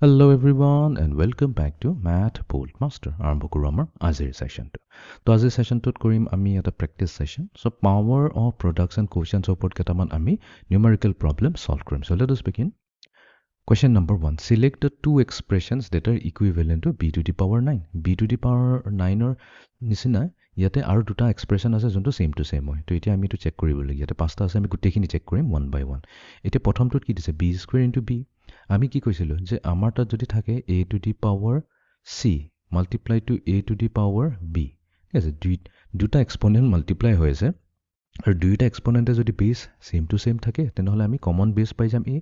Hello everyone and welcome back to Math Bold Master. আৰম্ভ কৰোঁ আমাৰ আজিৰ সেশনটো। তো আজিৰ সেশনটোত কৰিম আমি এটা practice session. So power of products and quotients ওপৰত কেইটামান আমি numerical problem solve কৰিম. So let us begin. Question number 1. Select the two expressions that are equivalent to b to the power 9. b to the power 9 or নিচিনা ইয়াতে আৰু দুটা expression আছে যোনটো সেম টু সেম হয়। তো এতিয়া আমি এইটো চেক কৰিব লাগিব। ইয়াতে পাঁচটা আছে আমি গোটেইখিনি চেক কৰিম ওৱান বাই ওৱান। এতিয়া প্ৰথমটোত কি দিছে বি স্কুৱেৰ ইনটু বি। আমি কি কৈছিলোঁ যে আমাৰ তাত যদি থাকে a to the power c multiply to a to the power b, ঠিক আছে, দুটা এক্সপনেণ্ট মাল্টিপ্লাই হৈ আছে আৰু দুয়োটা এক্সপনেণ্টে যদি বেছ ছেম টু ছেম থাকে তেনেহ'লে আমি কমন বেছ পাই যাম এ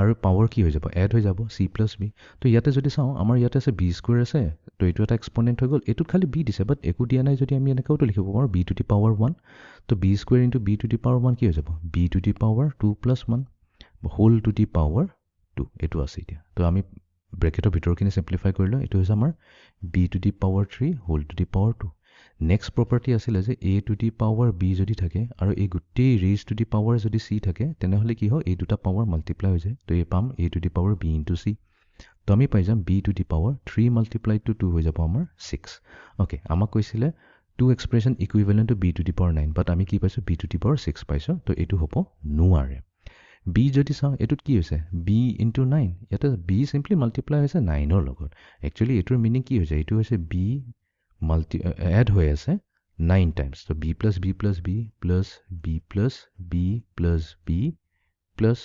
আৰু পাৱাৰ কি হৈ যাব এড হৈ যাব চি প্লাছ বি। তো ইয়াতে যদি চাওঁ আমাৰ ইয়াতে আছে বি স্কুৱেৰ আছে, তো এইটো এটা এক্সপনেণ্ট হৈ গ'ল, এইটোত খালি বি দিছে বাট একো দিয়া নাই যদি আমি এনেকৈওতো লিখিব পাৰোঁ b to the power one. তো b square into B to the power one কি হৈ যাব b to the power two plus one whole to the power two. এইটো আছে এতিয়া। তো আমি ব্ৰেকেটৰ ভিতৰখিনি চিম্প্লিফাই কৰি লওঁ। এইটো হৈছে আমাৰ B to the power three whole to the power two. Next property আছিলে যে A to the power B যদি থাকে আৰু এই গোটেই ৰেজ টু দি পাৱাৰ যদি চি থাকে তেনেহ'লে কি হয় এই দুটা পাৱাৰ মাল্টিপ্লাই হৈ যায়। তো এই পাম a to the power b into c. তো আমি পাই যাম b to the power three multiply to two হৈ যাব আমাৰ ছিক্স। অ'কে, আমাক কৈছিলে two expression equivalent to b to the power nine, but আমি কি পাইছোঁ b to the power six পাইছোঁ। তো এইটো হ'ব নোৱাৰে। বি যদি চাওঁ এইটোত কি হৈছে বি ইনটু নাইন, ইয়াতে বি চিম্পলি মাল্টিপ্লাই হৈছে নাইনৰ লগত। একচুৱেলি এইটোৰ মিনিং কি হৈছে এইটো হৈছে বি এড হৈ আছে নাইন টাইমছ। তো B plus B plus B plus B plus B plus B plus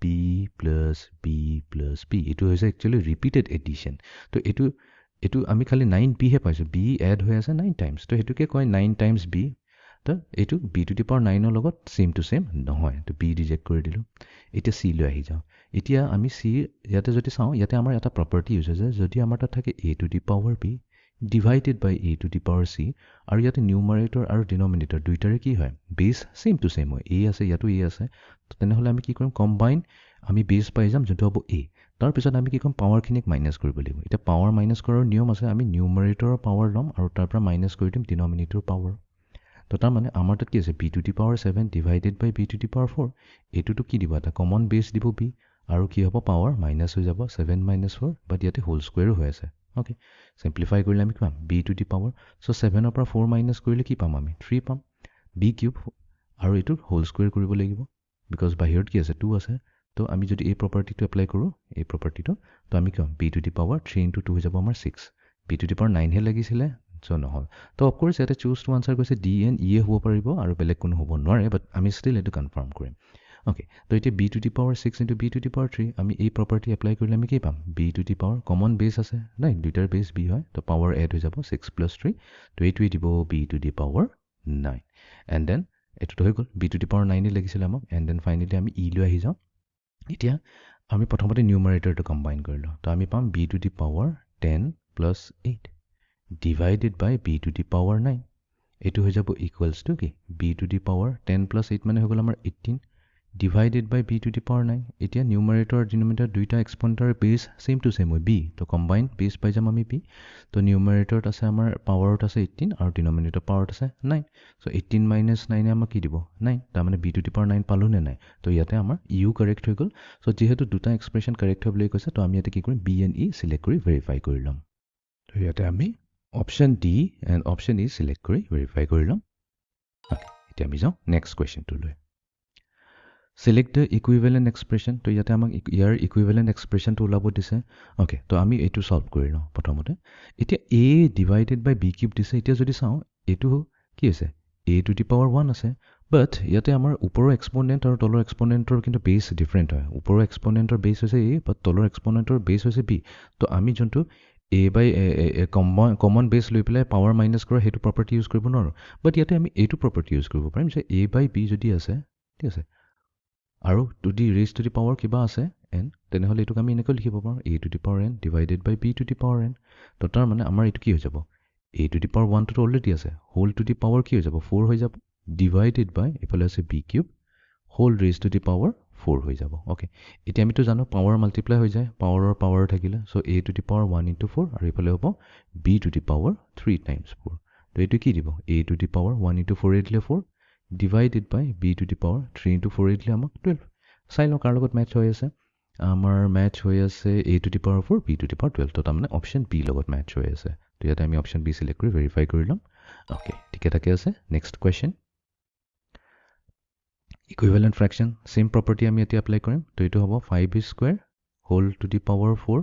B plus B plus B, এইটো হৈছে একচুৱেলি ৰিপিটেড এডিশ্যন। তো এইটো আমি খালি নাইন বিহে পাইছোঁ, বি এড হৈ আছে নাইন টাইমছ। তো সেইটোকে কয় নাইন টাইমছ বি। তো এইটো বি টু দি পাৱাৰ নাইনৰ লগত ছেম টু ছেম নহয়, তো বি ৰিজেক্ট কৰি দিলোঁ। এতিয়া চি লৈ আহি যাওঁ। এতিয়া আমি চি ইয়াতে যদি চাওঁ ইয়াতে আমাৰ এটা প্ৰপাৰ্টি হৈছে যে যদি আমাৰ তাত থাকে a to the power b divided by a to the power c আৰু ইয়াতে নিউমাৰেটৰ আৰু ডিনমিনেটৰ দুইটাৰে কি হয় বেছ ছেম টু ছেম হয়, এ আছে ইয়াতো এ আছে। তেনেহ'লে আমি কি কৰিম কম্বাইন আমি বেছ পাই যাম যোনটো হ'ব এ। তাৰপিছত আমি কি কৰিম পাৱাৰখিনিক মাইনাছ কৰিব লাগিব। এতিয়া পাৱাৰ মাইনাছ কৰাৰ নিয়ম আছে, আমি নিউমাৰেটৰৰ পাৱাৰ ল'ম আৰু তাৰ পৰা মাইনাছ কৰি দিম ডিনমিনেটৰ পাৱাৰ। তো তাৰমানে আমাৰ তাত কি আছে B to the power seven divided by B to the power four. এইটোতো কি দিব এটা কমন বেছ দিব বি আৰু কি হ'ব পাৱাৰ মাইনাছ হৈ যাব ছেভেন মাইনাছ ফ'ৰ, বাট ইয়াতে হোল স্কুৱেৰো হৈ আছে। অ'কে, চিম্প্লিফাই কৰিলে আমি কি পাম বি টু দি পাৱাৰ। চ' ছেভেনৰ পৰা ফ'ৰ মাইনাছ কৰিলে কি পাম আমি থ্ৰী পাম বি কিউব আৰু এইটো হোল স্কুৱেৰ কৰিব লাগিব বিকজ বাহিৰত কি আছে টু আছে। তো আমি যদি এই প্ৰপাৰ্টিটো এপ্লাই কৰোঁ এই প্ৰপাৰ্টিটো, তো আমি কি পাম B to the power three into two হৈ যাব আমাৰ six. B to the power নাইনহে লাগিছিলে চ' নহ'ল। তো অফক'ৰ্ছ ইয়াতে চুজ টু আনচাৰ কৈছে ডি এন ইয়ে হ'ব পাৰিব আৰু বেলেগ কোনো হ'ব নোৱাৰে, বাট আমি ষ্টিল এইটো কনফাৰ্ম কৰিম। অ'কে, তো এতিয়া B to the power six into B to the power three আমি এই প্ৰপাৰ্টি এপ্লাই কৰিলে আমি কি পাম B to the power common base আছে নাই দুইটাৰ বেছ বি হয়, তো পাৱাৰ এড হৈ যাব ছিক্স প্লাছ থ্ৰী। তো এইটোৱে দিব B to the power nine. And then এইটোতো হৈ গ'ল বি টু দি পাৱাৰ নাইনে লাগিছিলে আমাক। এণ্ড দেন ফাইনেলি আমি ই লৈ আহি যাওঁ। এতিয়া আমি প্ৰথমতে নিউমাৰেটৰটো কম্বাইন কৰিলোঁ। তো আমি পাম B to the power ten plus eight divided by B to the power nine. এইটো হৈ যাব ইকুৱেলছ টু কি B to the power ten plus eight মানে হৈ গ'ল আমাৰ eighteen divided by B to the power nine. এতিয়া numerator denominator দুইটা এক্সপনেণ্টৰ বেছ ছেম টু ছেম হয় বি, তো কম্বাইন বেছ পাই যাম আমি বি। তো নিউমাৰেটৰত আছে আমাৰ পাৱাৰত আছে এইটিন আৰু ডিনমিনেটৰ পাৱাৰত আছে নাইন। চ' এইটিন মাইনাছ নাইনে আমাক কি দিব নাইন, তাৰমানে B to the power nine পালোঁ নে নাই। তো ইয়াতে আমাৰ ইউ কাৰেক্ট হৈ গ'ল। চ' যিহেতু দুটা এক্সপ্ৰেছন কাৰেক্ট হয় বুলি কৈছে তো আমি ইয়াতে কি কৰিম বি এণ্ড ই চিলেক্ট কৰি ভেৰিফাই কৰি ল'ম। তো ইয়াতে আমি option D and option E select কৰি ভেৰিফাই কৰি ল'ম। অ'কে, এতিয়া আমি যাওঁ নেক্সট কুৱেশ্যনটোলৈ। Select the equivalent expression. তো ইয়াতে আমাক ইয়াৰ ইকুইভেলেণ্ট এক্সপ্ৰেছনটো ওলাব দিছে। অ'কে, তো আমি এইটো ছল্ভ কৰি লওঁ প্ৰথমতে। এতিয়া এ ডিভাইডেড বাই বি কিউব দিছে। এতিয়া যদি চাওঁ এইটো কি আছে এ টু দি পাৱাৰ ওৱান আছে, বাট ইয়াতে আমাৰ ওপৰৰ এক্সপনেণ্ট আৰু তলৰ এক্সপনেণ্টৰ কিন্তু বেছ ডিফাৰেণ্ট হয়। ওপৰৰ এক্সপনেণ্টৰ বেছ হৈছে এ, বাট তলৰ এক্সপনেণ্টৰ বেছ হৈছে বি। তো আমি যোনটো এ বাই কমন বেছ লৈ পেলাই পাৱাৰ মাইনাছ কৰা সেইটো প্ৰপাৰ্টি ইউজ কৰিব নোৱাৰোঁ, বাট ইয়াতে আমি এইটো প্ৰপাৰ্টি ইউজ কৰিব পাৰিম যে এ বাই বি যদি আছে, ঠিক আছে, আৰু to the raise to the power কিবা আছে এন, তেনেহ'লে এইটোক আমি এনেকৈ লিখিব পাৰোঁ a to the power n divided by B to the power n. তো তাৰমানে আমাৰ এইটো কি হৈ যাব এ টু দি পাৱাৰ ওৱানটোতো অলৰেডি আছে, হোল টু দি পাৱাৰ কি হৈ যাব ফ'ৰ হৈ যাব ডিভাইডেড বাই এইফালে আছে B cube whole raise to the power four হৈ যাব। অ'কে, এতিয়া আমিতো জানো পাৱাৰ মাল্টিপ্লাই হৈ যায় পাৱাৰৰ পাৱাৰ থাকিলে। So' a to the power one into four আৰু এইফালে হ'ব b to the power three times four. তো এইটো কি দিব a to the power one into ফ'ৰে দিলে four divided by B to the power three into ফ'ৰে দিলে আমাক 12। চাই লওঁ কাৰ লগত মেটচ হৈ আছে। আমাৰ মেটচ হৈ আছে a to the power 4 b to the power 12 তো তাৰমানে অপশ্যন বি লগত মেটচ হৈ আছে তো ইয়াতে আমি অপশ্যন বি চিলেক্ট কৰি ভেৰিফাই কৰি ল'ম অ'কে ঠিকে থাকে আছে next question equivalent fraction same property আমি এতিয়া এপ্লাই কৰিম তো এইটো হ'ব 5 square whole to the power 4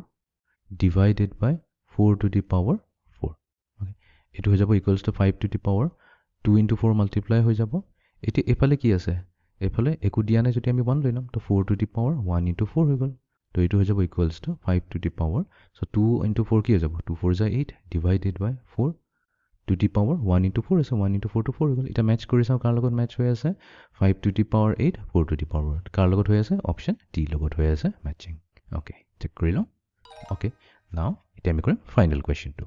divided by 4 to the power 4 okay এইটো হৈ যাব equals to 5 to the power 2 into 4 multiply হৈ যাব এতিয়া এফালে কি আছে এফালে একো দিয়া নাই যদি আমি 1 লৈ ল'ম তো 4 to the power 1 into 4 হৈ গ'ল তো এইটো হৈ যাব equals to 5 to the power so 2 into 4 কি হৈ যাব 2 4 যা 8 divided by 4 to the power 1 into 4 আছে 1 into 4 to 4 হৈ গ'ল এটা মেটচ কৰি চাওঁ কাৰ লগত মেটচ হৈ আছে 5 to the power 8 4 to the power কাৰ লগত হৈ আছে অপশ্যন ডি লগত হৈ আছে মেটচিং অ'কে চেক কৰি লওঁ অ'কে নাও এতিয়া আমি কৰিম ফাইনেল কুৱেশ্যনটো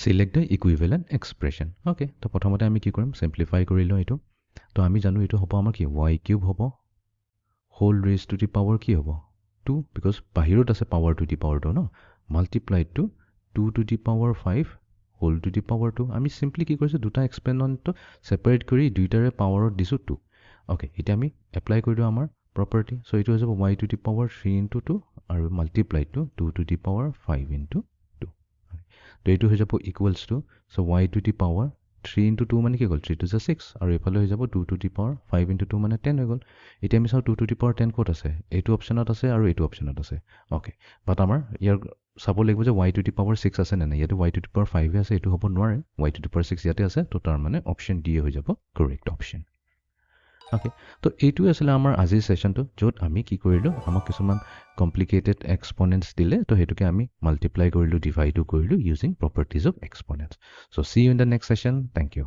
select the equivalent expression okay তো প্ৰথমতে আমি কি কৰিম চিম্প্লিফাই কৰি লওঁ এইটো তো আমি জানো এইটো হ'ব আমাৰ কি y কিউব হ'ব whole raise to the power কি হ'ব 2 বিকজ বাহিৰত আছে পাৱাৰ টু দি পাৱাৰটো ন multiplied to 2 to the power 5 whole to the power 2 আমি চিম্পলি কি কৰিছোঁ দুটা এক্সপেণ্ডনটো ছেপাৰেট কৰি দুইটাৰে পাৱাৰত দিছোঁ 2 অ'কে এতিয়া আমি এপ্লাই কৰি দিওঁ আমাৰ প্ৰপাৰ্টি চ' এইটো হৈ যাব y to the power 3 into 2 আৰু multiply two 2 to the power 5 into 2 তো এইটো হৈ যাব equals two so' y to the power 3 into 2 মানে কি গ'ল 3 to the 6 আৰু এইফালে হৈ যাব 2 to the power 5 into 2 মানে 10 হৈ গ'ল এতিয়া আমি চাওঁ 2 to the power 10 ক'ত আছে এইটো অপশ্যনত আছে আৰু এইটো অপশ্যনত আছে অ'কে বাট আমাৰ ইয়াৰ চাব লাগিব যে y to the power 6 আছে নে নাই ইয়াতে y to the power 5 আছে এইটো হ'ব নোৱাৰে y to the power 6 ইয়াতে আছে তো তাৰ মানে অপশ্যন ডি হৈ যাব কাৰেক্ট অপশ্যন অ'কে তো এইটোৱে আছিলে আমাৰ আজিৰ ছেশ্যনটো য'ত আমি কি কৰিলোঁ আমাক কিছুমান কমপ্লিকেটেড এক্সপনেণ্টছ দিলে তো সেইটোকে আমি মাল্টিপ্লাই কৰিলোঁ ডিভাইডো কৰিলোঁ using properties of exponents so' see you in the next session thank U